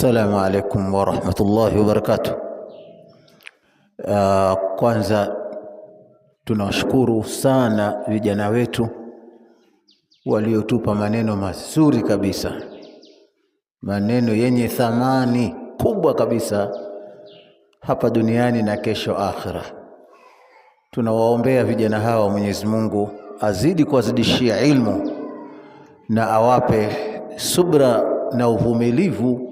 Assalamu alaikum wa rahmatullahi wa barakatuh. Kwanza tunawashukuru sana vijana wetu waliotupa maneno mazuri kabisa, maneno yenye thamani kubwa kabisa hapa duniani na kesho akhira. Tunawaombea vijana hawa, Mwenyezi Mungu azidi kuwazidishia ilmu na awape subra na uvumilivu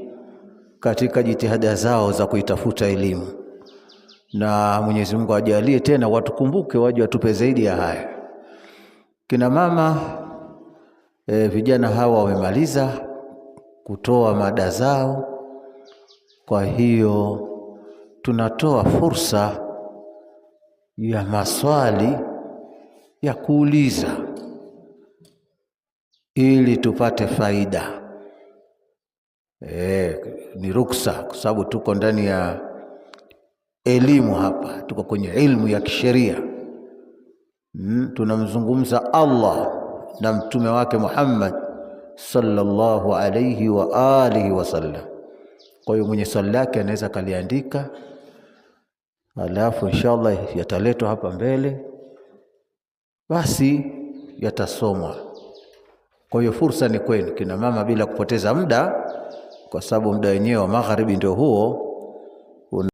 katika jitihada zao za kuitafuta elimu, na Mwenyezi Mungu ajalie tena watukumbuke, waje watupe zaidi ya haya. Kina mama, vijana hawa wamemaliza kutoa mada zao, kwa hiyo tunatoa fursa ya maswali ya kuuliza ili tupate faida. Ni ruksa kwa sababu tuko ndani ya elimu hapa, tuko kwenye ilmu ya kisheria. Tunamzungumza Allah na mtume wake Muhammad sallallahu alayhi wa alihi wasallam. Kwa hiyo mwenye swali lake anaweza kaliandika, alafu inshallah yataletwa hapa mbele, basi yatasomwa. Kwa hiyo fursa ni kwenu kina mama, bila kupoteza muda, kwa sababu muda wenyewe wa magharibi ndio huo.